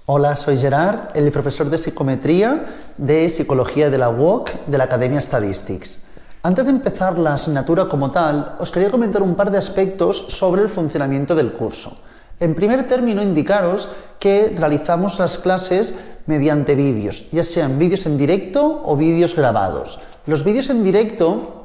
Hola, soy Gerard, el profesor de psicometría de Psicología de la UOC de la Academia Statistics. Antes de empezar la asignatura como tal, os quería comentar un par de aspectos sobre el funcionamiento del curso. En primer término, indicaros que realizamos las clases mediante vídeos, ya sean vídeos en directo o vídeos grabados. Los vídeos en directo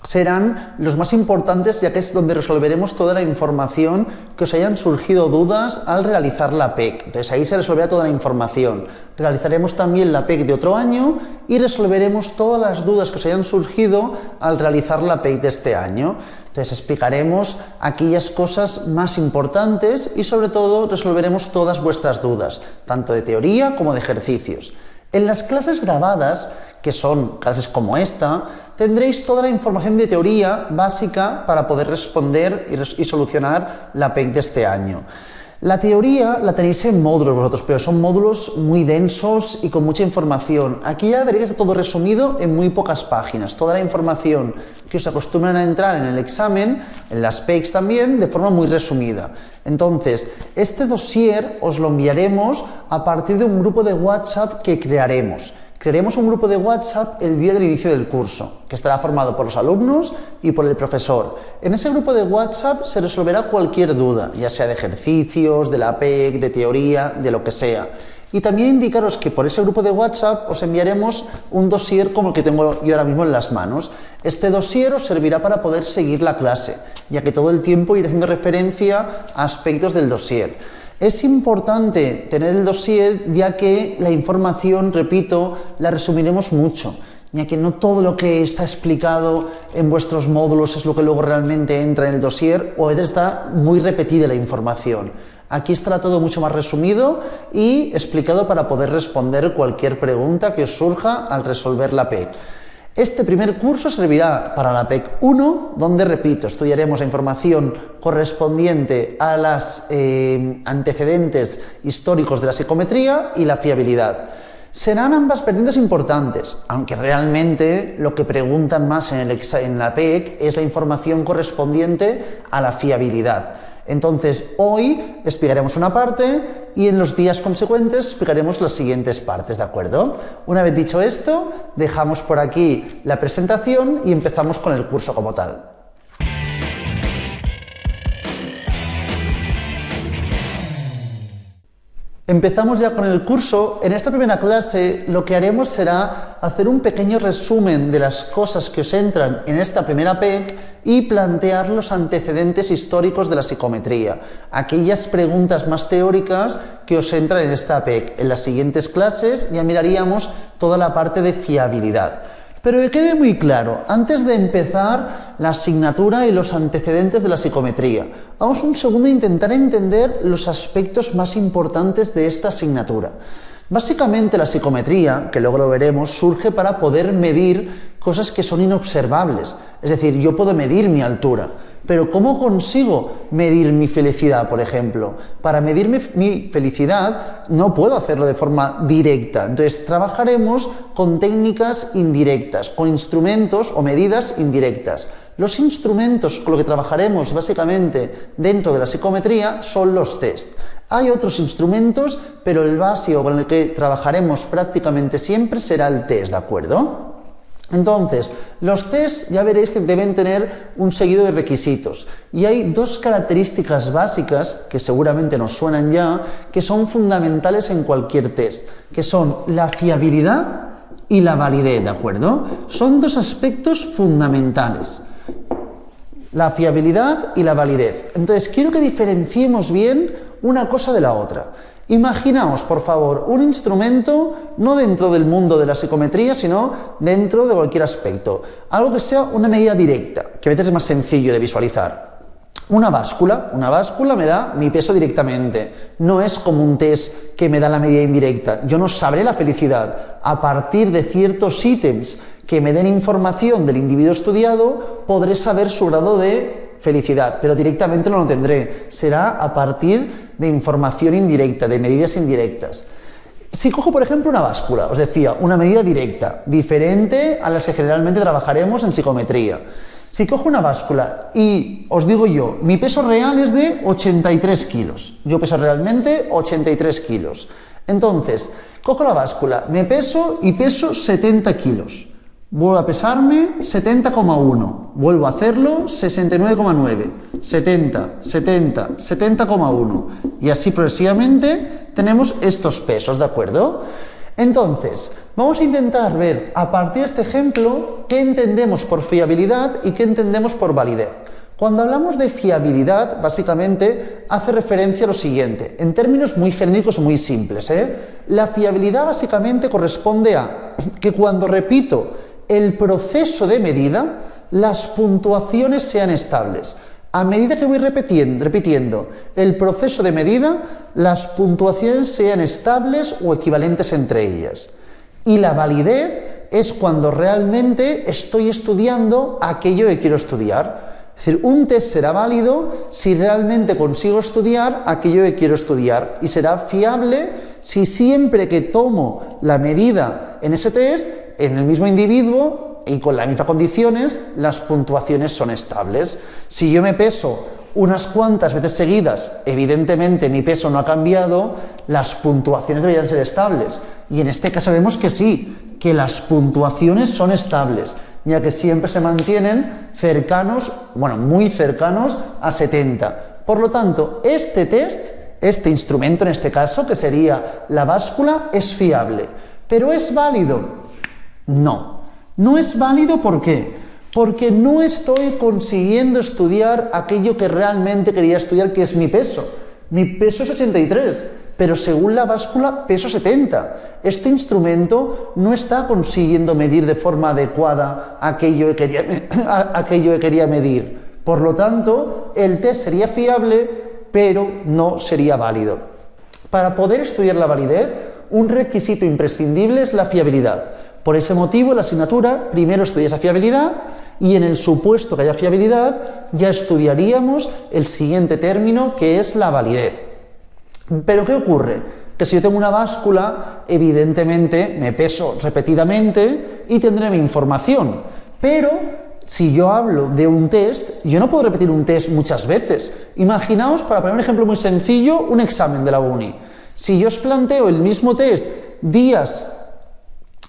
serán los más importantes, ya que es donde resolveremos toda la información que os hayan surgido dudas al realizar la PEC. Entonces ahí se resolverá toda la información. Realizaremos también la PEC de otro año y resolveremos todas las dudas que os hayan surgido al realizar la PEC de este año. Entonces explicaremos aquellas cosas más importantes y sobre todo resolveremos todas vuestras dudas, tanto de teoría como de ejercicios. En las clases grabadas, que son clases como esta, tendréis toda la información de teoría básica para poder responder y solucionar la PEC de este año. La teoría la tenéis en módulos vosotros, pero son módulos muy densos y con mucha información. Aquí ya veréis todo resumido en muy pocas páginas. Toda la información que os acostumbran a entrar en el examen, en las PECs también, de forma muy resumida. Entonces, este dossier os lo enviaremos a partir de un grupo de WhatsApp que crearemos. Crearemos un grupo de WhatsApp el día del inicio del curso, que estará formado por los alumnos y por el profesor. En ese grupo de WhatsApp se resolverá cualquier duda, ya sea de ejercicios, de la PEC, de teoría, de lo que sea. Y también indicaros que por ese grupo de WhatsApp os enviaremos un dossier como el que tengo yo ahora mismo en las manos. Este dossier os servirá para poder seguir la clase, ya que todo el tiempo iré haciendo referencia a aspectos del dossier. Es importante tener el dossier, ya que la información, repito, la resumiremos mucho, ya que no todo lo que está explicado en vuestros módulos es lo que luego realmente entra en el dossier, o a veces está muy repetida la información. Aquí estará todo mucho más resumido y explicado para poder responder cualquier pregunta que os surja al resolver la PEC. Este primer curso servirá para la PEC 1, donde, repito, estudiaremos la información correspondiente a los antecedentes históricos de la psicometría y la fiabilidad. Serán ambas vertientes importantes, aunque realmente lo que preguntan más en la PEC es la información correspondiente a la fiabilidad. Entonces, hoy explicaremos una parte y en los días consecuentes explicaremos las siguientes partes, ¿de acuerdo? Una vez dicho esto, dejamos por aquí la presentación y empezamos con el curso como tal. Empezamos ya con el curso. En esta primera clase lo que haremos será hacer un pequeño resumen de las cosas que os entran en esta primera PEC y plantear los antecedentes históricos de la psicometría, aquellas preguntas más teóricas que os entran en esta PEC. En las siguientes clases ya miraríamos toda la parte de fiabilidad. Pero que quede muy claro, antes de empezar la asignatura y los antecedentes de la psicometría, vamos un segundo a intentar entender los aspectos más importantes de esta asignatura. Básicamente la psicometría, que luego lo veremos, surge para poder medir cosas que son inobservables. Es decir, yo puedo medir mi altura, pero ¿cómo consigo medir mi felicidad, por ejemplo? Para medir mi felicidad no puedo hacerlo de forma directa. Entonces trabajaremos con técnicas indirectas, con instrumentos o medidas indirectas. Los instrumentos con los que trabajaremos básicamente dentro de la psicometría son los test. Hay otros instrumentos, pero el básico con el que trabajaremos prácticamente siempre será el test, ¿de acuerdo? Entonces, los test ya veréis que deben tener un seguido de requisitos y hay dos características básicas que seguramente nos suenan ya, que son fundamentales en cualquier test, que son la fiabilidad y la validez, ¿de acuerdo? Son dos aspectos fundamentales. La fiabilidad y la validez. Entonces, quiero que diferenciemos bien una cosa de la otra. Imaginaos, por favor, un instrumento no dentro del mundo de la psicometría, sino dentro de cualquier aspecto. Algo que sea una medida directa, que a veces es más sencillo de visualizar. Una báscula me da mi peso directamente. No es como un test que me da la medida indirecta. Yo no sabré la felicidad. A partir de ciertos ítems que me den información del individuo estudiado, podré saber su grado de felicidad, pero directamente no lo tendré. Será a partir de información indirecta, de medidas indirectas. Si cojo, por ejemplo, una báscula, os decía, una medida directa, diferente a las que generalmente trabajaremos en psicometría. Si cojo una báscula y os digo yo, mi peso real es de 83 kilos, yo peso realmente 83 kilos, entonces cojo la báscula, me peso y peso 70 kilos, vuelvo a pesarme 70,1, vuelvo a hacerlo 69,9, 70, 70, 70,1 y así progresivamente tenemos estos pesos, ¿de acuerdo? Entonces, vamos a intentar ver a partir de este ejemplo qué entendemos por fiabilidad y qué entendemos por validez. Cuando hablamos de fiabilidad, básicamente hace referencia a lo siguiente, en términos muy genéricos y muy simples. La fiabilidad básicamente corresponde a que cuando repito el proceso de medida, las puntuaciones sean estables. A medida que voy repitiendo el proceso de medida, las puntuaciones sean estables o equivalentes entre ellas. Y la validez es cuando realmente estoy estudiando aquello que quiero estudiar. Es decir, un test será válido si realmente consigo estudiar aquello que quiero estudiar y será fiable si siempre que tomo la medida en ese test, en el mismo individuo, y con las mismas condiciones, las puntuaciones son estables. Si yo me peso unas cuantas veces seguidas, evidentemente mi peso no ha cambiado, las puntuaciones deberían ser estables. Y en este caso vemos que sí, que las puntuaciones son estables, ya que siempre se mantienen cercanos, bueno, muy cercanos a 70. Por lo tanto, este test, este instrumento en este caso, que sería la báscula, es fiable. ¿Pero es válido? No. No es válido, ¿por qué? Porque no estoy consiguiendo estudiar aquello que realmente quería estudiar, que es mi peso. Mi peso es 83, pero según la báscula peso 70. Este instrumento no está consiguiendo medir de forma adecuada aquello que quería medir. Por lo tanto, el test sería fiable, pero no sería válido. Para poder estudiar la validez, un requisito imprescindible es la fiabilidad. Por ese motivo, en la asignatura primero estudia esa fiabilidad y en el supuesto que haya fiabilidad ya estudiaríamos el siguiente término, que es la validez. ¿Pero qué ocurre? Que si yo tengo una báscula, evidentemente me peso repetidamente y tendré mi información, pero si yo hablo de un test, yo no puedo repetir un test muchas veces. Imaginaos, para poner un ejemplo muy sencillo, un examen de la uni. Si yo os planteo el mismo test días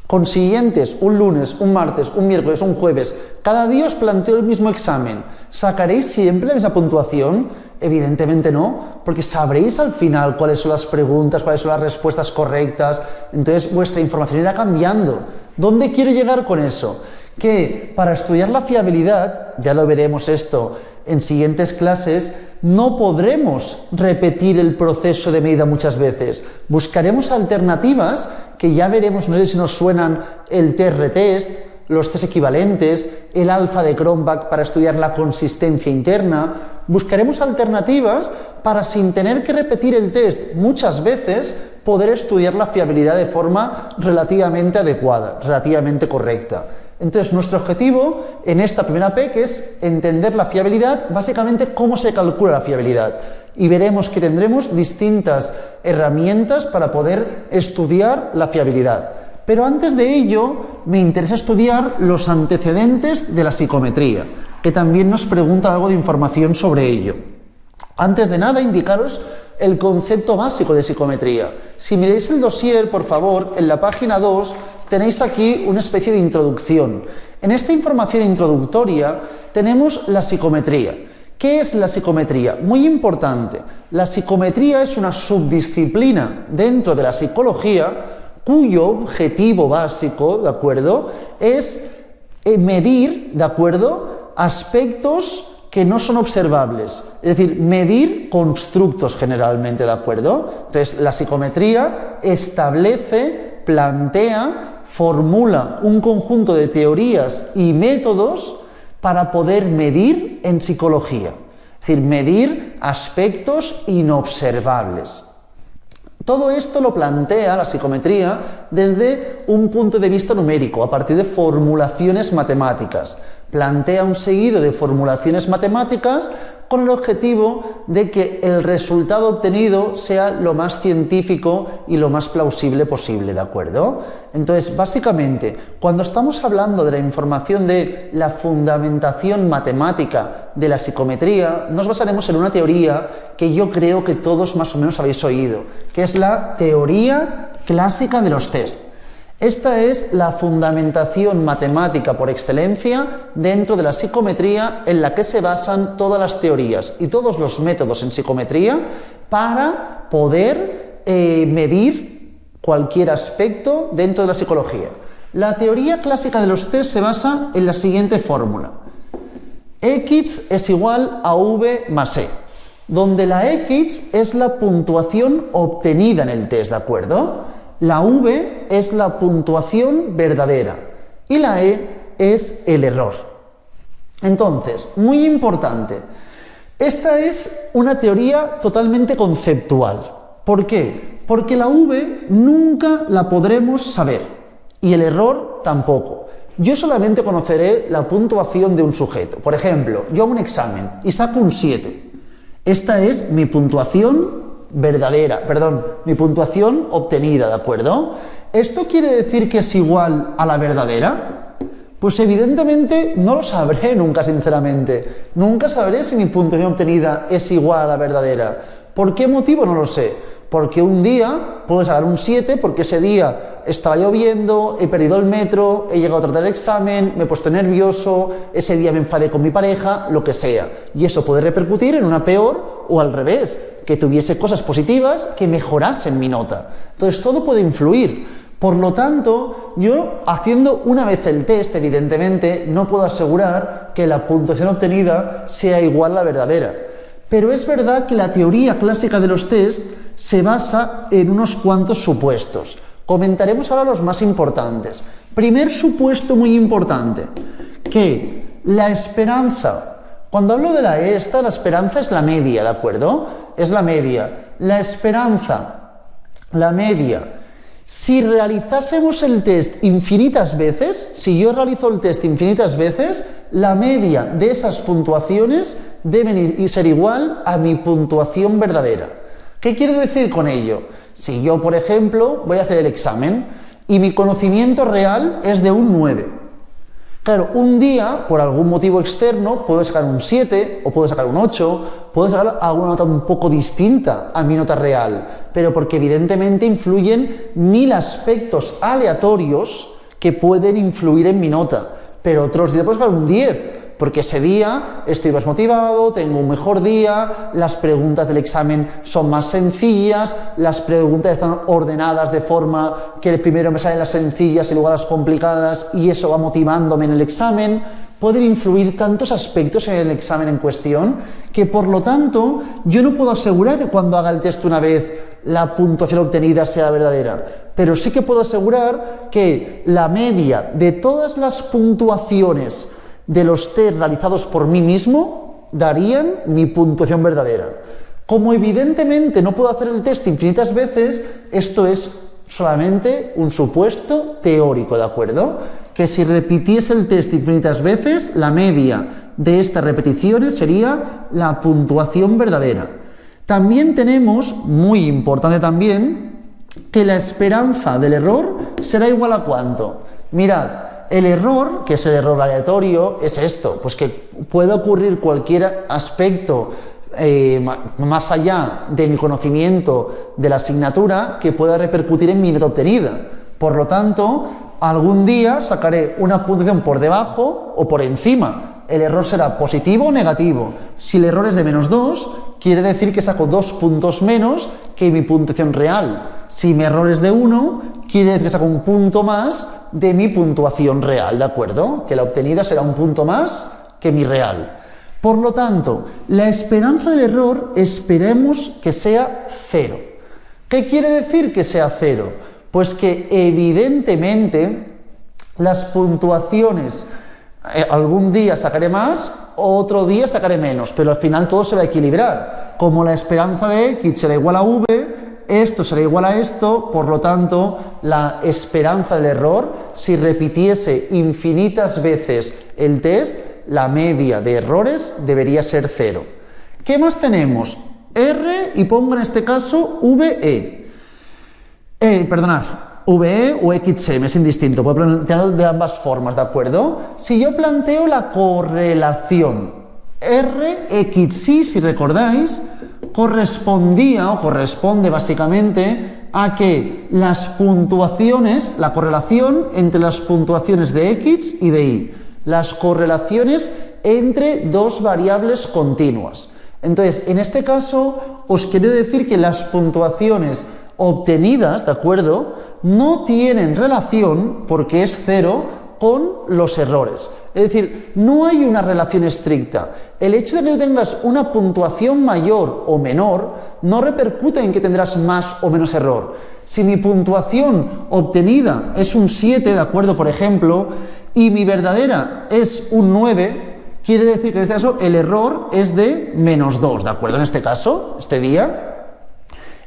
consiguientes, un lunes, un martes, un miércoles, un jueves, cada día os planteo el mismo examen, ¿sacaréis siempre la misma puntuación? Evidentemente no, porque sabréis al final cuáles son las preguntas, cuáles son las respuestas correctas, entonces vuestra información irá cambiando. ¿Dónde quiero llegar con eso? Que para estudiar la fiabilidad, ya lo veremos esto en siguientes clases, no podremos repetir el proceso de medida muchas veces. Buscaremos alternativas que ya veremos, no sé si nos suenan el TR-test, los test equivalentes, el alfa de Cronbach para estudiar la consistencia interna. Buscaremos alternativas para, sin tener que repetir el test muchas veces, poder estudiar la fiabilidad de forma relativamente adecuada, relativamente correcta. Entonces, nuestro objetivo en esta primera PEC es entender la fiabilidad, básicamente cómo se calcula la fiabilidad. Y veremos que tendremos distintas herramientas para poder estudiar la fiabilidad. Pero antes de ello, me interesa estudiar los antecedentes de la psicometría, que también nos pregunta algo de información sobre ello. Antes de nada, indicaros el concepto básico de psicometría. Si miráis el dossier, por favor, en la página 2, tenéis aquí una especie de introducción. En esta información introductoria tenemos la psicometría. ¿Qué es la psicometría? Muy importante. La psicometría es una subdisciplina dentro de la psicología cuyo objetivo básico, ¿de acuerdo?, es medir, ¿de acuerdo?, aspectos que no son observables, es decir, medir constructos generalmente, ¿de acuerdo? Entonces, la psicometría establece, plantea, formula un conjunto de teorías y métodos para poder medir en psicología, es decir, medir aspectos inobservables. Todo esto lo plantea la psicometría desde un punto de vista numérico, a partir de formulaciones matemáticas. plantea un seguido de formulaciones matemáticas con el objetivo de que el resultado obtenido sea lo más científico y lo más plausible posible, ¿de acuerdo? Entonces, básicamente, cuando estamos hablando de la información de la fundamentación matemática de la psicometría, nos basaremos en una teoría que yo creo que todos más o menos habéis oído, que es la teoría clásica de los test. Esta es la fundamentación matemática por excelencia dentro de la psicometría en la que se basan todas las teorías y todos los métodos en psicometría para poder medir cualquier aspecto dentro de la psicología. La teoría clásica de los test se basa en la siguiente fórmula. X es igual a V más E, donde la X es la puntuación obtenida en el test, ¿de acuerdo? La V es la puntuación verdadera y la E es el error. Entonces, muy importante, esta es una teoría totalmente conceptual. ¿Por qué? Porque la V nunca la podremos saber y el error tampoco. Yo solamente conoceré la puntuación de un sujeto. Por ejemplo, yo hago un examen y saco un 7. Esta es mi puntuación verdadera, mi puntuación obtenida, ¿de acuerdo? ¿Esto quiere decir que es igual a la verdadera? Pues evidentemente no lo sabré nunca, sinceramente. Nunca sabré si mi puntuación obtenida es igual a la verdadera. ¿Por qué motivo? No lo sé. Porque un día puedo sacar un 7 porque ese día estaba lloviendo, he perdido el metro, he llegado a tratar el examen, me he puesto nervioso, ese día me enfadé con mi pareja, lo que sea. Y eso puede repercutir en una peor o al revés, que tuviese cosas positivas que mejorasen mi nota. Entonces todo puede influir. Por lo tanto, yo haciendo una vez el test, evidentemente, no puedo asegurar que la puntuación obtenida sea igual a la verdadera. Pero es verdad que la teoría clásica de los test se basa en unos cuantos supuestos. Comentaremos ahora los más importantes. Primer supuesto muy importante, que la esperanza, cuando hablo de la la esperanza es la media, ¿de acuerdo? Es la media. La esperanza, la media. Si realizásemos el test infinitas veces, si yo realizo el test infinitas veces, la media de esas puntuaciones debe ser igual a mi puntuación verdadera. ¿Qué quiero decir con ello? Si yo, por ejemplo, voy a hacer el examen y mi conocimiento real es de un 9. Claro, un día, por algún motivo externo, puedo sacar un 7 o puedo sacar un 8, puedo sacar alguna nota un poco distinta a mi nota real, pero porque evidentemente influyen 1000 aspectos aleatorios que pueden influir en mi nota, pero otros días puedo sacar un 10, porque ese día estoy más motivado, tengo un mejor día, las preguntas del examen son más sencillas, las preguntas están ordenadas de forma que primero me salen las sencillas y luego las complicadas y eso va motivándome en el examen. Pueden influir tantos aspectos en el examen en cuestión que por lo tanto yo no puedo asegurar que cuando haga el test una vez la puntuación obtenida sea verdadera, pero sí que puedo asegurar que la media de todas las puntuaciones de los test realizados por mí mismo darían mi puntuación verdadera. Como evidentemente no puedo hacer el test infinitas veces, esto es solamente un supuesto teórico, ¿de acuerdo? Que si repitiese el test infinitas veces, la media de estas repeticiones sería la puntuación verdadera. También tenemos, muy importante también, que la esperanza del error será igual a ¿cuánto? Mirad, el error, que es el error aleatorio, es esto, pues que puede ocurrir cualquier aspecto más allá de mi conocimiento de la asignatura que pueda repercutir en mi nota obtenida. Por lo tanto, algún día sacaré una puntuación por debajo o por encima. El error será positivo o negativo. Si el error es de -2, quiere decir que saco 2 puntos menos que mi puntuación real. Si mi error es de 1, quiere decir que saco un punto más de mi puntuación real, ¿de acuerdo? Que la obtenida será un punto más que mi real. Por lo tanto, la esperanza del error esperemos que sea 0. ¿Qué quiere decir que sea 0? Pues que evidentemente las puntuaciones algún día sacaré más, otro día sacaré menos, pero al final todo se va a equilibrar. Como la esperanza de X será igual a V, esto será igual a esto, por lo tanto, la esperanza del error, si repitiese infinitas veces el test, la media de errores debería ser 0. ¿Qué más tenemos? R y pongo en este caso VE. Perdonad, VE o XM, es indistinto, puedo plantearlo de ambas formas, ¿de acuerdo? Si yo planteo la correlación RXY, si recordáis, correspondía o corresponde básicamente a que las puntuaciones, la correlación entre las puntuaciones de X y de Y, las correlaciones entre dos variables continuas. Entonces, en este caso, os quiero decir que las puntuaciones obtenidas, ¿de acuerdo?, no tienen relación, porque es 0, con los errores. Es decir, no hay una relación estricta. El hecho de que tú tengas una puntuación mayor o menor no repercute en que tendrás más o menos error. Si mi puntuación obtenida es un 7, ¿de acuerdo?, por ejemplo, y mi verdadera es un 9, quiere decir que en este caso el error es de -2, ¿de acuerdo? En este caso, este día,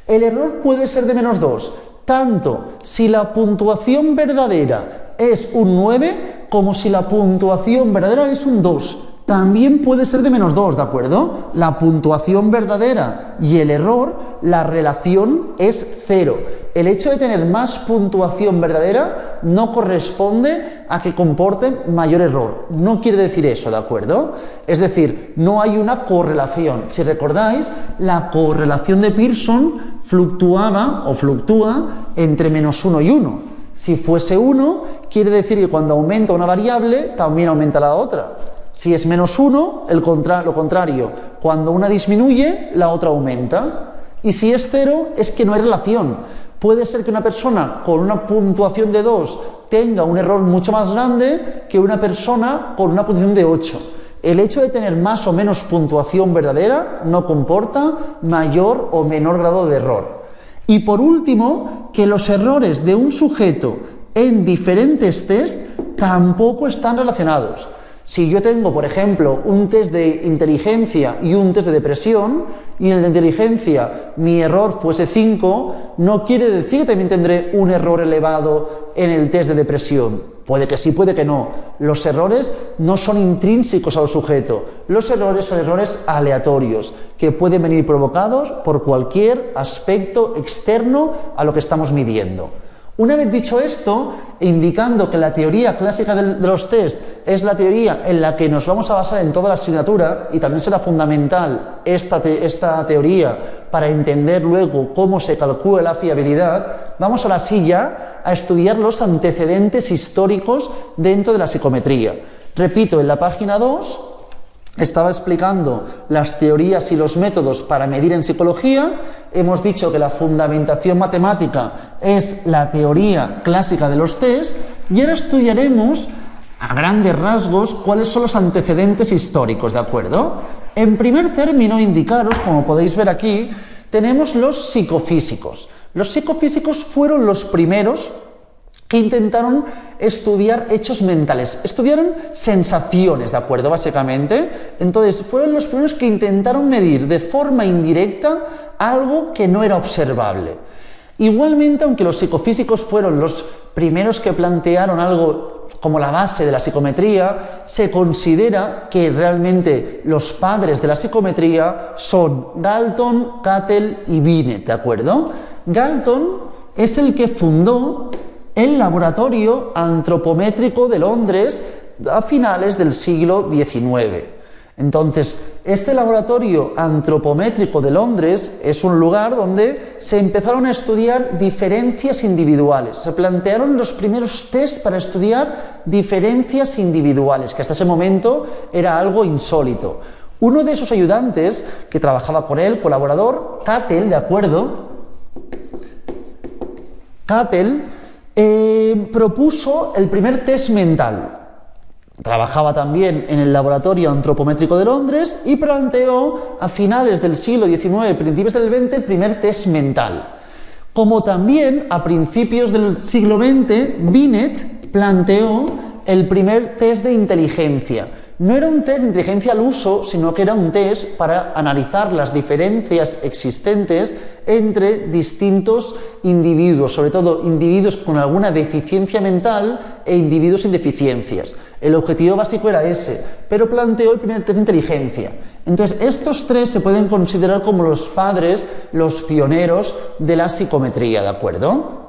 el error puede ser de -2, tanto si la puntuación verdadera es un 9 como si la puntuación verdadera es un 2. También puede ser de -2, ¿de acuerdo? La puntuación verdadera y el error, la relación es 0. El hecho de tener más puntuación verdadera no corresponde a que comporte mayor error. No quiere decir eso, ¿de acuerdo? Es decir, no hay una correlación. Si recordáis, la correlación de Pearson fluctuaba o fluctúa entre -1 y 1. Si fuese 1, quiere decir que cuando aumenta una variable, también aumenta la otra. Si es -1, lo contrario. Cuando una disminuye, la otra aumenta. Y si es 0, es que no hay relación. Puede ser que una persona con una puntuación de 2 tenga un error mucho más grande que una persona con una puntuación de 8. El hecho de tener más o menos puntuación verdadera no comporta mayor o menor grado de error. Y por último, que los errores de un sujeto en diferentes test tampoco están relacionados. Si yo tengo, por ejemplo, un test de inteligencia y un test de depresión, y en el de inteligencia mi error fuese 5, no quiere decir que también tendré un error elevado en el test de depresión. Puede que sí, puede que no. Los errores no son intrínsecos al sujeto. Los errores son errores aleatorios, que pueden venir provocados por cualquier aspecto externo a lo que estamos midiendo. Una vez dicho esto, indicando que la teoría clásica de los test es la teoría en la que nos vamos a basar en toda la asignatura, y también será fundamental esta teoría para entender luego cómo se calcula la fiabilidad, vamos ahora sí ya a estudiar los antecedentes históricos dentro de la psicometría. Repito, en la página 2 estaba explicando las teorías y los métodos para medir en psicología. Hemos dicho que la fundamentación matemática es la teoría clásica de los test, y ahora estudiaremos a grandes rasgos cuáles son los antecedentes históricos, ¿de acuerdo? En primer término, indicaros, como podéis ver aquí, tenemos los psicofísicos. Los psicofísicos fueron los primeros que intentaron estudiar hechos mentales, estudiaron sensaciones, ¿de acuerdo? Básicamente, entonces fueron los primeros que intentaron medir de forma indirecta algo que no era observable. Igualmente, aunque los psicofísicos fueron los primeros que plantearon algo como la base de la psicometría, se considera que realmente los padres de la psicometría son Galton, Cattell y Binet, ¿de acuerdo? Galton es el que fundó el Laboratorio Antropométrico de Londres a finales del siglo XIX. Entonces, este Laboratorio Antropométrico de Londres es un lugar donde se empezaron a estudiar diferencias individuales. Se plantearon los primeros tests para estudiar diferencias individuales, que hasta ese momento era algo insólito. Uno de sus ayudantes, que trabajaba con él, colaborador, Cattell, ¿de acuerdo? Cattell propuso el primer test mental. Trabajaba también en el Laboratorio Antropométrico de Londres y planteó a finales del siglo XIX, principios del XX, el primer test mental. Como también a principios del siglo XX, Binet planteó el primer test de inteligencia. No era un test de inteligencia al uso, sino que era un test para analizar las diferencias existentes entre distintos individuos, sobre todo individuos con alguna deficiencia mental e individuos sin deficiencias. El objetivo básico era ese, pero planteó el primer test de inteligencia. Entonces, estos tres se pueden considerar como los padres, los pioneros de la psicometría, ¿de acuerdo?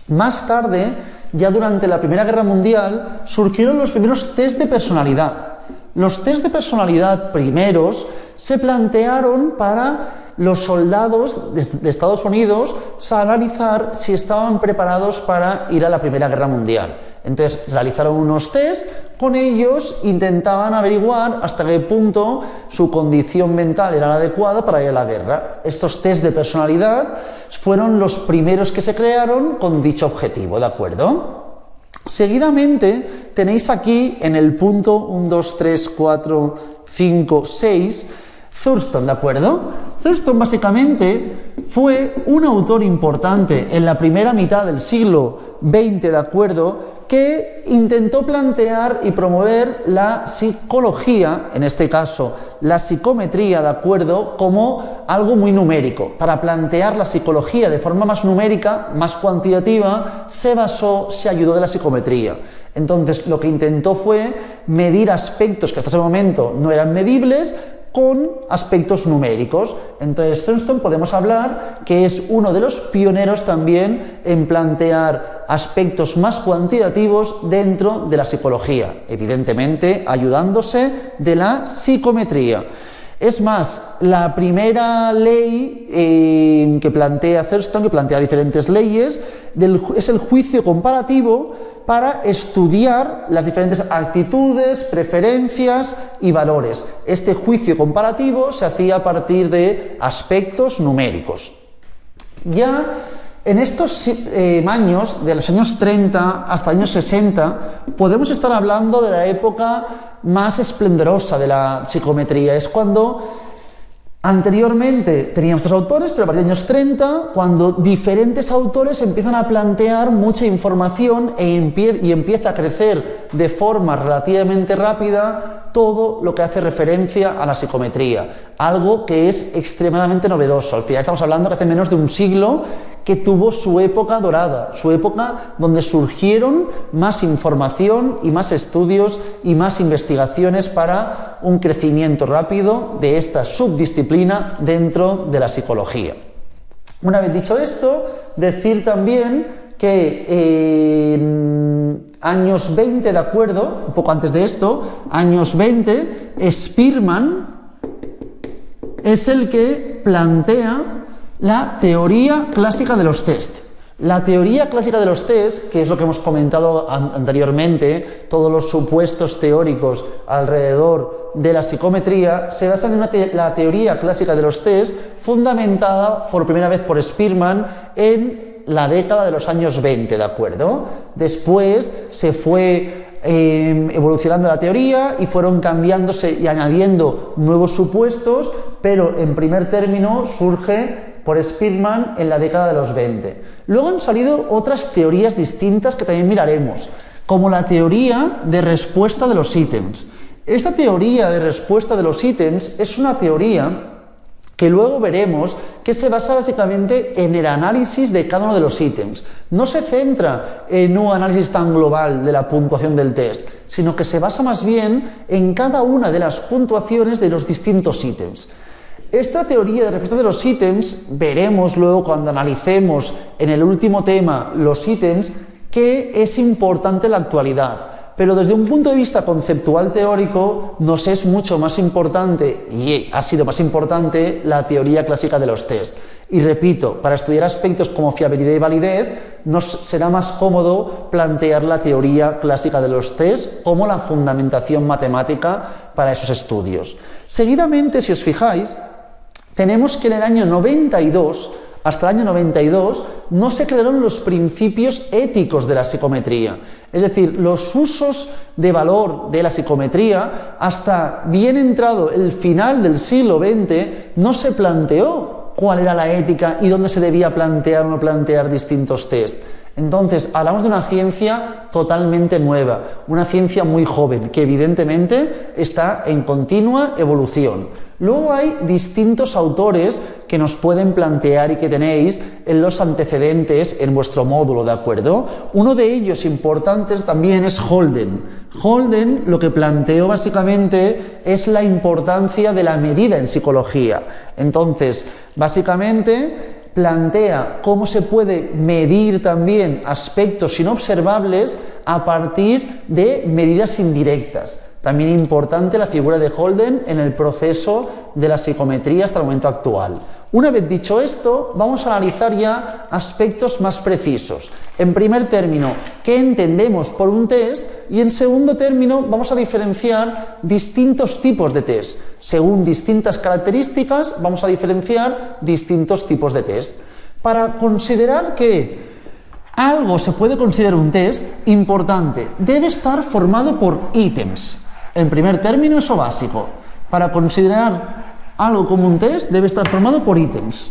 Más tarde, ya durante la Primera Guerra Mundial, surgieron los primeros test de personalidad. Los test de personalidad primeros se plantearon para los soldados de Estados Unidos a analizar si estaban preparados para ir a la Primera Guerra Mundial. Entonces realizaron unos test, con ellos intentaban averiguar hasta qué punto su condición mental era la adecuada para ir a la guerra. Estos test de personalidad fueron los primeros que se crearon con dicho objetivo, ¿de acuerdo? Seguidamente tenéis aquí en el punto 1, 2, 3, 4, 5, 6, Thurston, ¿de acuerdo? Thurston básicamente fue un autor importante en la primera mitad del siglo XX, ¿de acuerdo?, que intentó plantear y promover la psicología, en este caso la psicometría, ¿de acuerdo?, como algo muy numérico. Para plantear la psicología de forma más numérica, más cuantitativa, se ayudó de la psicometría. Entonces, lo que intentó fue medir aspectos que hasta ese momento no eran medibles, con aspectos numéricos. Entonces, Thurston podemos hablar que es uno de los pioneros también en plantear aspectos más cuantitativos dentro de la psicología, evidentemente ayudándose de la psicometría. Es más, la primera ley que plantea Thurston, que plantea diferentes leyes, es el juicio comparativo para estudiar las diferentes actitudes, preferencias y valores. Este juicio comparativo se hacía a partir de aspectos numéricos. Ya en estos años, de los años 30 hasta años 60, podemos estar hablando de la época más esplendorosa de la psicometría. Es cuando anteriormente teníamos estos autores, pero a partir de los años 30, cuando diferentes autores empiezan a plantear mucha información y empieza a crecer de forma relativamente rápida todo lo que hace referencia a la psicometría, algo que es extremadamente novedoso. Al final estamos hablando que hace menos de un siglo que tuvo su época dorada, su época donde surgieron más información y más estudios y más investigaciones para un crecimiento rápido de esta subdisciplina dentro de la psicología. Una vez dicho esto, decir también que en años 20, ¿de acuerdo?, un poco antes de esto, años 20, Spearman es el que plantea la teoría clásica de los test. La teoría clásica de los test, que es lo que hemos comentado anteriormente, todos los supuestos teóricos alrededor de la psicometría, se basan en la teoría clásica de los test, fundamentada por primera vez por Spearman en la década de los años 20, ¿de acuerdo? Después se fue evolucionando la teoría y fueron cambiándose y añadiendo nuevos supuestos, pero en primer término surge por Spearman en la década de los 20. Luego han salido otras teorías distintas que también miraremos, como la teoría de respuesta de los ítems. Esta teoría de respuesta de los ítems es una teoría que luego veremos que se basa básicamente en el análisis de cada uno de los ítems. No se centra en un análisis tan global de la puntuación del test, sino que se basa más bien en cada una de las puntuaciones de los distintos ítems. Esta teoría de respuesta de los ítems veremos luego cuando analicemos en el último tema los ítems que es importante en la actualidad. Pero desde un punto de vista conceptual teórico nos es mucho más importante y ha sido más importante la teoría clásica de los test. Y repito, para estudiar aspectos como fiabilidad y validez nos será más cómodo plantear la teoría clásica de los test como la fundamentación matemática para esos estudios. Seguidamente, si os fijáis, tenemos que en el año 92, hasta el año 92, no se crearon los principios éticos de la psicometría. Es decir, los usos de valor de la psicometría, hasta bien entrado el final del siglo XX, no se planteó cuál era la ética y dónde se debía plantear o no plantear distintos test. Entonces, hablamos de una ciencia totalmente nueva, una ciencia muy joven, que evidentemente está en continua evolución. Luego hay distintos autores que nos pueden plantear y que tenéis en los antecedentes en vuestro módulo, ¿de acuerdo? Uno de ellos importantes también es Holden. Holden lo que planteó básicamente es la importancia de la medida en psicología. Entonces, básicamente plantea cómo se puede medir también aspectos inobservables a partir de medidas indirectas. También importante la figura de Holden en el proceso de la psicometría hasta el momento actual. Una vez dicho esto, vamos a analizar ya aspectos más precisos. En primer término, ¿qué entendemos por un test? Y en segundo término, vamos a diferenciar distintos tipos de test. Según distintas características, vamos a diferenciar distintos tipos de test. Para considerar que algo se puede considerar un test, importante, debe estar formado por ítems. En primer término, eso básico. Para considerar algo como un test, debe estar formado por ítems.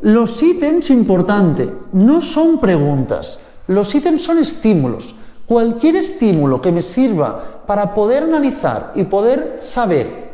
Los ítems, importante, no son preguntas. Los ítems son estímulos. Cualquier estímulo que me sirva para poder analizar y poder saber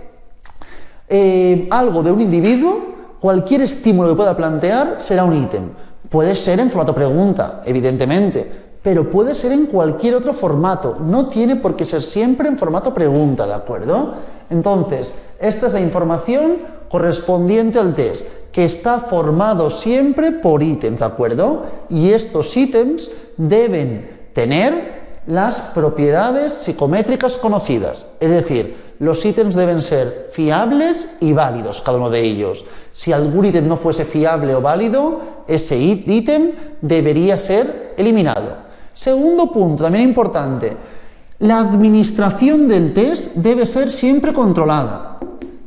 algo de un individuo, cualquier estímulo que pueda plantear será un ítem. Puede ser en formato pregunta, evidentemente, pero puede ser en cualquier otro formato, no tiene por qué ser siempre en formato pregunta, ¿de acuerdo? Entonces, esta es la información correspondiente al test, que está formado siempre por ítems, ¿de acuerdo? Y estos ítems deben tener las propiedades psicométricas conocidas, es decir, los ítems deben ser fiables y válidos, cada uno de ellos. Si algún ítem no fuese fiable o válido, ese ítem debería ser eliminado. Segundo punto, también importante, la administración del test debe ser siempre controlada.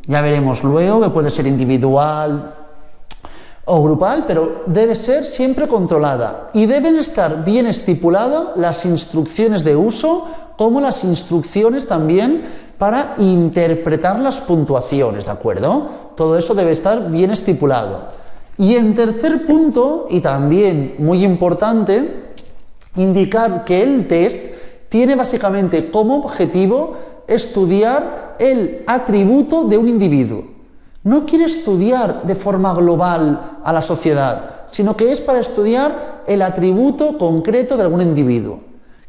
Ya veremos luego que puede ser individual o grupal, pero debe ser siempre controlada y deben estar bien estipuladas las instrucciones de uso como las instrucciones también para interpretar las puntuaciones, ¿de acuerdo? Todo eso debe estar bien estipulado. Y en tercer punto, y también muy importante, indicar que el test tiene básicamente como objetivo estudiar el atributo de un individuo. No quiere estudiar de forma global a la sociedad, sino que es para estudiar el atributo concreto de algún individuo.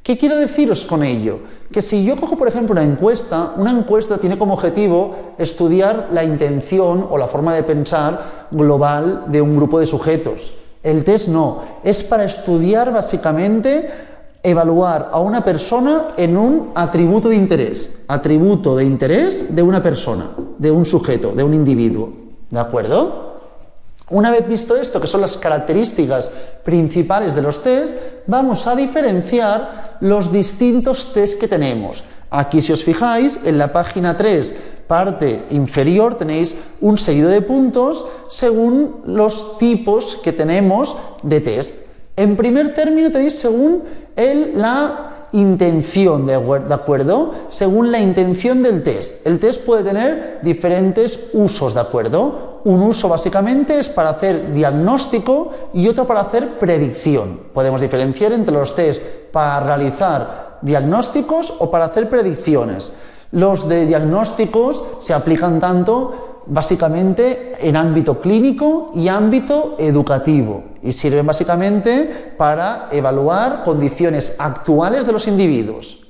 ¿Qué quiero deciros con ello? Que si yo cojo, por ejemplo, una encuesta tiene como objetivo estudiar la intención o la forma de pensar global de un grupo de sujetos. El test no, es para estudiar básicamente, evaluar a una persona en un atributo de interés de una persona, de un sujeto, de un individuo, ¿de acuerdo? Una vez visto esto, que son las características principales de los test, vamos a diferenciar los distintos test que tenemos. Aquí, si os fijáis, en la página 3, parte inferior, tenéis un seguido de puntos según los tipos que tenemos de test. En primer término tenéis según la intención, ¿de acuerdo? Según la intención del test. El test puede tener diferentes usos, ¿de acuerdo? Un uso básicamente es para hacer diagnóstico y otro para hacer predicción. Podemos diferenciar entre los test para realizar diagnósticos o para hacer predicciones. Los de diagnósticos se aplican tanto básicamente en ámbito clínico y ámbito educativo y sirven básicamente para evaluar condiciones actuales de los individuos.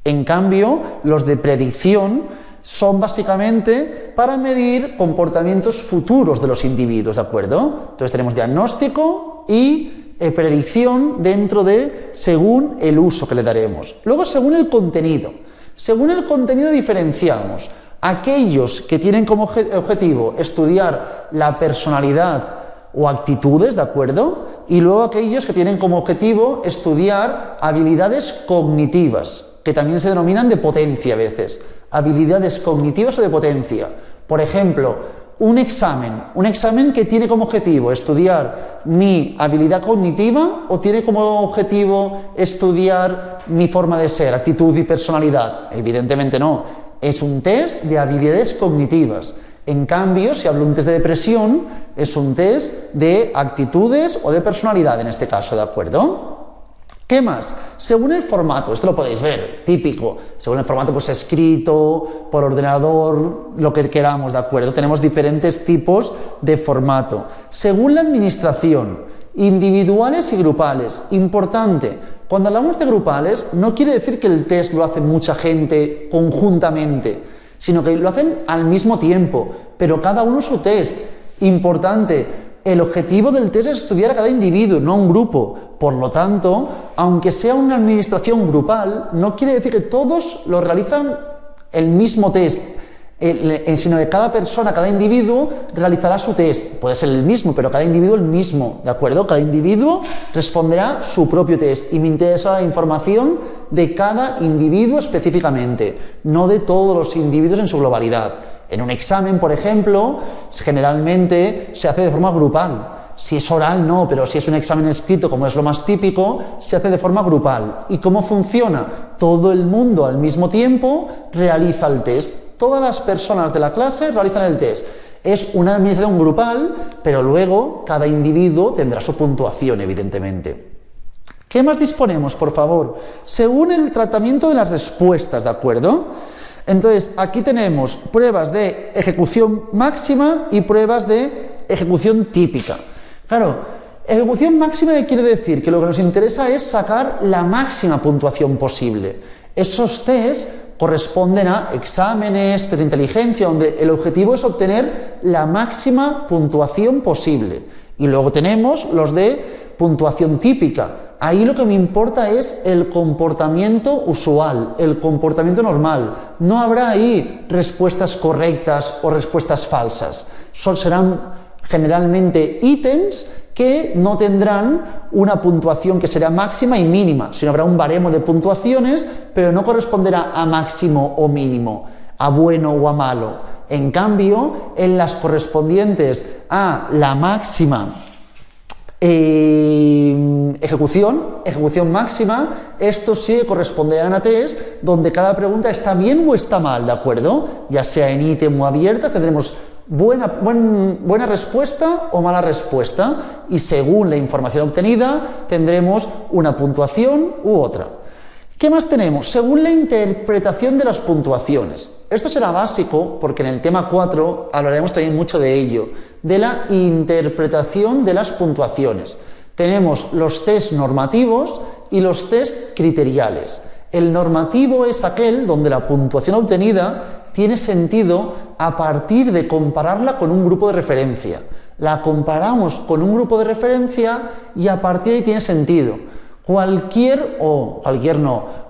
En cambio, los de predicción son básicamente para medir comportamientos futuros de los individuos, ¿de acuerdo? Entonces tenemos diagnóstico y predicción dentro de según el uso que le daremos. Luego, según el contenido. Según el contenido diferenciamos aquellos que tienen como objetivo estudiar la personalidad o actitudes, ¿de acuerdo? Y luego aquellos que tienen como objetivo estudiar habilidades cognitivas, que también se denominan de potencia a veces. Habilidades cognitivas o de potencia. Por ejemplo, un examen que tiene como objetivo estudiar mi habilidad cognitiva o tiene como objetivo estudiar mi forma de ser, actitud y personalidad. Evidentemente no, es un test de habilidades cognitivas. En cambio, si hablo de un test de depresión, es un test de actitudes o de personalidad en este caso, ¿de acuerdo? ¿Qué más? Según el formato, esto lo podéis ver, típico, según el formato pues escrito, por ordenador, lo que queramos, ¿de acuerdo? Tenemos diferentes tipos de formato. Según la administración, individuales y grupales, importante, cuando hablamos de grupales no quiere decir que el test lo hace mucha gente conjuntamente, sino que lo hacen al mismo tiempo, pero cada uno su test, importante. El objetivo del test es estudiar a cada individuo, no a un grupo. Por lo tanto, aunque sea una administración grupal, no quiere decir que todos lo realizan el mismo test, sino que cada persona, cada individuo realizará su test. Puede ser el mismo, pero cada individuo el mismo, ¿de acuerdo? Cada individuo responderá su propio test y me interesa la información de cada individuo específicamente, no de todos los individuos en su globalidad. En un examen, por ejemplo, generalmente se hace de forma grupal. Si es oral, no, pero si es un examen escrito, como es lo más típico, se hace de forma grupal. ¿Y cómo funciona? Todo el mundo al mismo tiempo realiza el test. Todas las personas de la clase realizan el test. Es una administración grupal, pero luego cada individuo tendrá su puntuación, evidentemente. ¿Qué más disponemos, por favor? Según el tratamiento de las respuestas, ¿de acuerdo? Entonces, aquí tenemos pruebas de ejecución máxima y pruebas de ejecución típica. Claro, ejecución máxima quiere decir que lo que nos interesa es sacar la máxima puntuación posible. Esos tests corresponden a exámenes, test de inteligencia, donde el objetivo es obtener la máxima puntuación posible. Y luego tenemos los de puntuación típica. Ahí lo que me importa es el comportamiento usual, el comportamiento normal. No habrá ahí respuestas correctas o respuestas falsas. Serán generalmente ítems que no tendrán una puntuación que será máxima y mínima, sino habrá un baremo de puntuaciones, pero no corresponderá a máximo o mínimo, a bueno o a malo. En cambio, en las correspondientes a la máxima ejecución máxima, estos sí corresponderán a test donde cada pregunta está bien o está mal, ¿de acuerdo? Ya sea en ítem o abierta, tendremos buena respuesta o mala respuesta y según la información obtenida tendremos una puntuación u otra. ¿Qué más tenemos? Según la interpretación de las puntuaciones. Esto será básico porque en el tema 4 hablaremos también mucho de ello, de la interpretación de las puntuaciones. Tenemos los test normativos y los test criteriales. El normativo es aquel donde la puntuación obtenida tiene sentido a partir de compararla con un grupo de referencia. La comparamos con un grupo de referencia y a partir de ahí tiene sentido.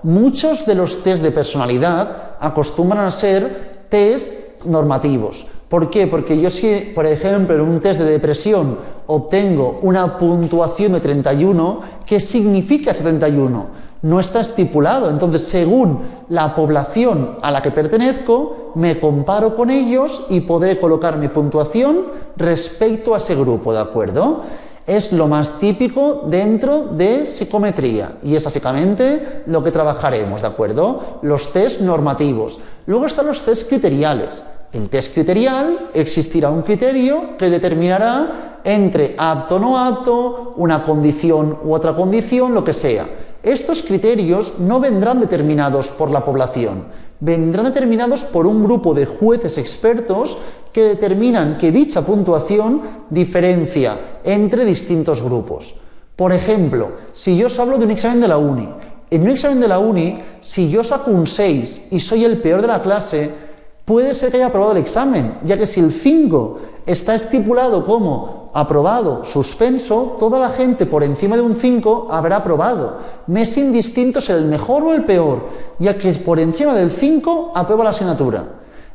Muchos de los test de personalidad acostumbran a ser test normativos. ¿Por qué? Porque yo si, por ejemplo, en un test de depresión obtengo una puntuación de 31, ¿qué significa 31? No está estipulado, entonces según la población a la que pertenezco, me comparo con ellos y podré colocar mi puntuación respecto a ese grupo, ¿de acuerdo? Es lo más típico dentro de psicometría y es básicamente lo que trabajaremos, ¿de acuerdo? Los test normativos. Luego están los test criteriales. En test criterial existirá un criterio que determinará entre apto o no apto, una condición u otra condición, lo que sea. Estos criterios no vendrán determinados por la población, vendrán determinados por un grupo de jueces expertos que determinan que dicha puntuación diferencia entre distintos grupos. Por ejemplo, si yo os hablo de un examen de la uni, en un examen de la uni, si yo saco un 6 y soy el peor de la clase, puede ser que haya aprobado el examen, ya que si el 5 está estipulado como aprobado, suspenso, toda la gente por encima de un 5 habrá aprobado. Me es indistinto ser el mejor o el peor, ya que por encima del 5 aprueba la asignatura.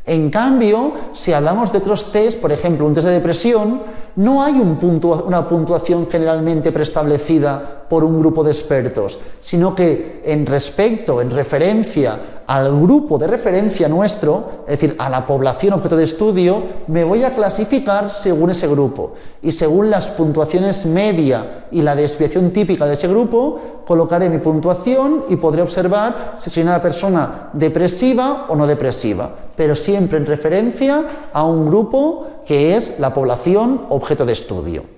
En cambio, si hablamos de otros test, por ejemplo, un test de depresión, no hay una puntuación generalmente preestablecida por un grupo de expertos, sino que en referencia al grupo de referencia nuestro, es decir, a la población objeto de estudio, me voy a clasificar según ese grupo. Y según las puntuaciones media y la desviación típica de ese grupo, colocaré mi puntuación y podré observar si soy una persona depresiva o no depresiva, pero siempre en referencia a un grupo que es la población objeto de estudio.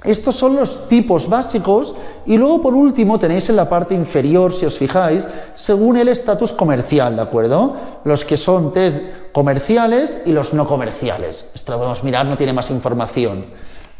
Estos son los tipos básicos y luego por último tenéis en la parte inferior, si os fijáis, según el estatus comercial, ¿de acuerdo? Los que son test comerciales y los no comerciales. Esto lo podemos mirar, no tiene más información.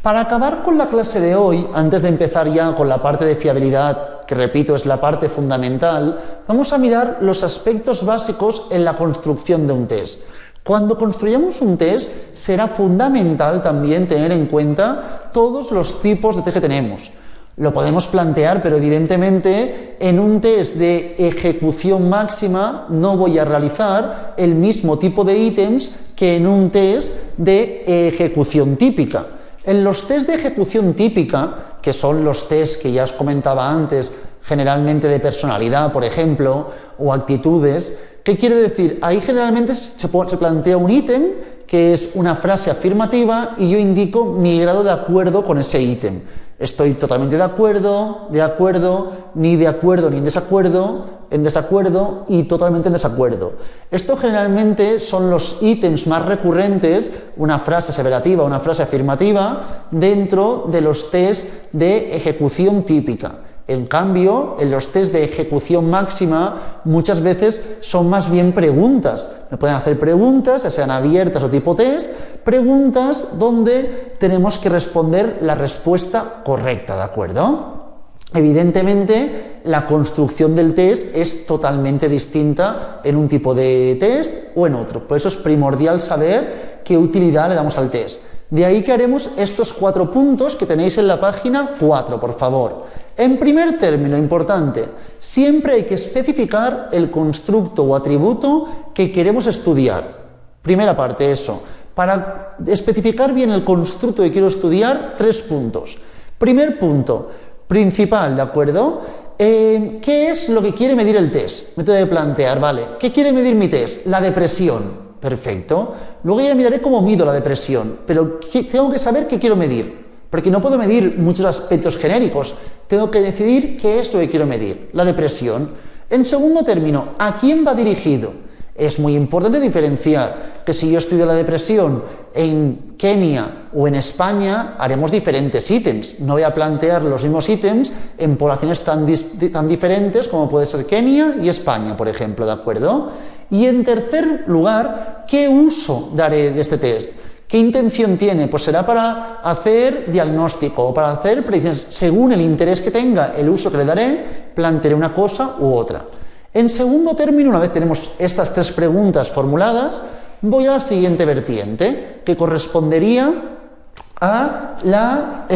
Para acabar con la clase de hoy, antes de empezar ya con la parte de fiabilidad, que repito es la parte fundamental, vamos a mirar los aspectos básicos en la construcción de un test. Cuando construyamos un test será fundamental también tener en cuenta todos los tipos de test que tenemos. Lo podemos plantear, pero evidentemente en un test de ejecución máxima no voy a realizar el mismo tipo de ítems que en un test de ejecución típica. En los test de ejecución típica, que son los test que ya os comentaba antes, generalmente de personalidad, por ejemplo, o actitudes, ¿qué quiere decir? Ahí generalmente se plantea un ítem que es una frase afirmativa y yo indico mi grado de acuerdo con ese ítem. Estoy totalmente de acuerdo, ni en desacuerdo y totalmente en desacuerdo. Esto generalmente son los ítems más recurrentes, una frase aseverativa, una frase afirmativa, dentro de los test de ejecución típica. En cambio, en los test de ejecución máxima muchas veces son más bien preguntas. Me pueden hacer preguntas, ya sean abiertas o tipo test, preguntas donde tenemos que responder la respuesta correcta, ¿de acuerdo? Evidentemente, la construcción del test es totalmente distinta en un tipo de test o en otro. Por eso es primordial saber qué utilidad le damos al test. De ahí que haremos estos 4 puntos que tenéis en la página 4, por favor. En primer término, importante, siempre hay que especificar el constructo o atributo que queremos estudiar. Primera parte, eso. Para especificar bien el constructo que quiero estudiar, 3 puntos. Primer punto, principal, ¿de acuerdo? ¿Qué es lo que quiere medir el test? Me tengo que plantear, ¿vale? ¿Qué quiere medir mi test? La depresión. Perfecto. Luego ya miraré cómo mido la depresión, pero tengo que saber qué quiero medir, porque no puedo medir muchos aspectos genéricos, tengo que decidir qué es lo que quiero medir, la depresión. En segundo término, ¿a quién va dirigido? Es muy importante diferenciar que si yo estudio la depresión en Kenia o en España, haremos diferentes ítems. No voy a plantear los mismos ítems en poblaciones tan diferentes como puede ser Kenia y España, por ejemplo, ¿de acuerdo? Y en tercer lugar, ¿qué uso daré de este test? ¿Qué intención tiene? Pues será para hacer diagnóstico o para hacer predicciones. Según el interés que tenga, el uso que le daré, plantearé una cosa u otra. En segundo término, una vez tenemos estas 3 preguntas formuladas, voy a la siguiente vertiente, que correspondería a la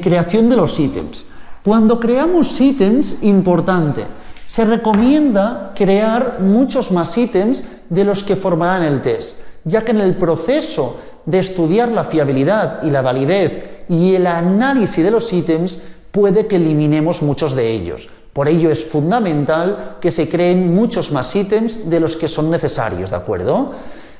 creación de los ítems. Cuando creamos ítems, importante, se recomienda crear muchos más ítems de los que formarán el test, ya que en el proceso de estudiar la fiabilidad y la validez y el análisis de los ítems puede que eliminemos muchos de ellos. Por ello es fundamental que se creen muchos más ítems de los que son necesarios, ¿de acuerdo?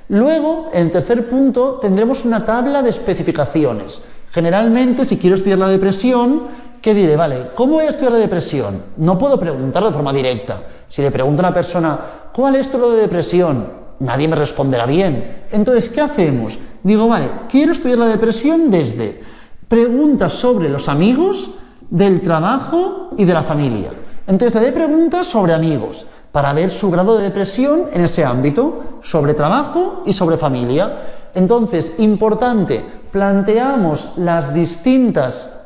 Luego, en el tercer punto, tendremos una tabla de especificaciones. Generalmente, si quiero estudiar la depresión, ¿qué diré? Vale, ¿cómo voy a estudiar la depresión? No puedo preguntarlo de forma directa. Si le pregunto a una persona, ¿cuál es tu grado de depresión? Nadie me responderá bien. Entonces, ¿qué hacemos? Digo, vale, quiero estudiar la depresión desde preguntas sobre los amigos, del trabajo y de la familia. Entonces, haré preguntas sobre amigos, para ver su grado de depresión en ese ámbito, sobre trabajo y sobre familia. Entonces, importante, planteamos las distintas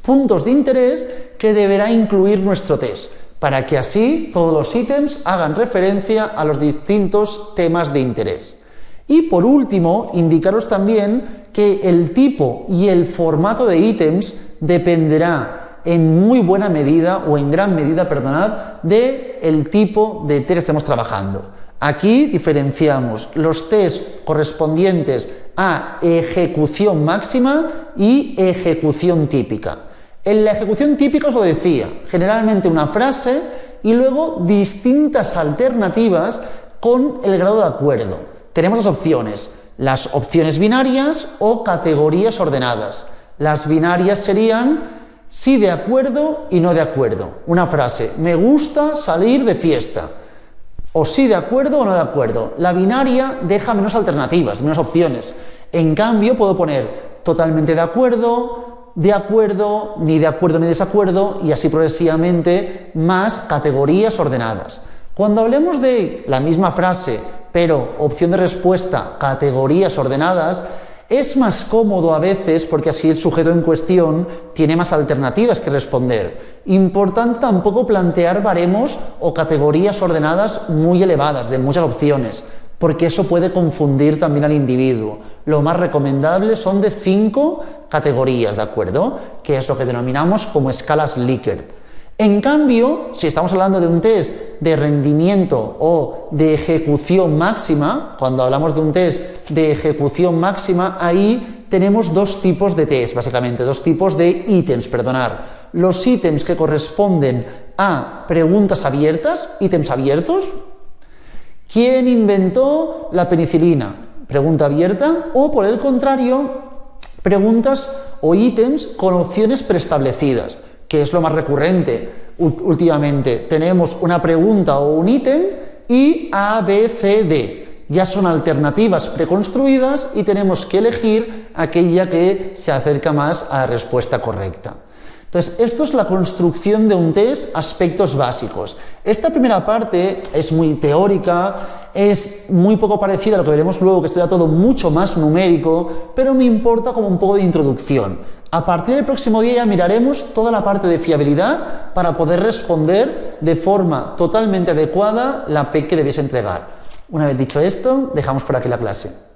puntos de interés que deberá incluir nuestro test, para que así todos los ítems hagan referencia a los distintos temas de interés. Y por último, indicaros también que el tipo y el formato de ítems dependerá en muy buena medida, o en gran medida, perdonad, del tipo de test que estemos trabajando. Aquí diferenciamos los test correspondientes a ejecución máxima y ejecución típica. En la ejecución típica os lo decía, generalmente una frase y luego distintas alternativas con el grado de acuerdo. Tenemos 2 opciones, las opciones binarias o categorías ordenadas. Las binarias serían sí de acuerdo y no de acuerdo. Una frase, me gusta salir de fiesta. O sí de acuerdo o no de acuerdo. La binaria deja menos alternativas, menos opciones. En cambio, puedo poner totalmente de acuerdo, de acuerdo, ni desacuerdo, y así progresivamente más categorías ordenadas. Cuando hablemos de la misma frase, pero opción de respuesta, categorías ordenadas, es más cómodo a veces porque así el sujeto en cuestión tiene más alternativas que responder. Importante tampoco plantear baremos o categorías ordenadas muy elevadas, de muchas opciones, porque eso puede confundir también al individuo. Lo más recomendable son de 5 categorías, ¿de acuerdo? Que es lo que denominamos como escalas Likert. En cambio, si estamos hablando de un test de rendimiento o de ejecución máxima, cuando hablamos de un test de ejecución máxima, ahí tenemos 2 tipos de test, básicamente, 2 tipos de ítems, perdonar. Los ítems que corresponden a preguntas abiertas, ítems abiertos. ¿Quién inventó la penicilina? Pregunta abierta. O por el contrario, preguntas o ítems con opciones preestablecidas, que es lo más recurrente últimamente. Tenemos una pregunta o un ítem y A, B, C, D. Ya son alternativas preconstruidas y tenemos que elegir aquella que se acerca más a la respuesta correcta. Entonces, esto es la construcción de un test, aspectos básicos. Esta primera parte es muy teórica, es muy poco parecida a lo que veremos luego, que será todo mucho más numérico, pero me importa como un poco de introducción. A partir del próximo día ya miraremos toda la parte de fiabilidad para poder responder de forma totalmente adecuada la PEC que debiese entregar. Una vez dicho esto, dejamos por aquí la clase.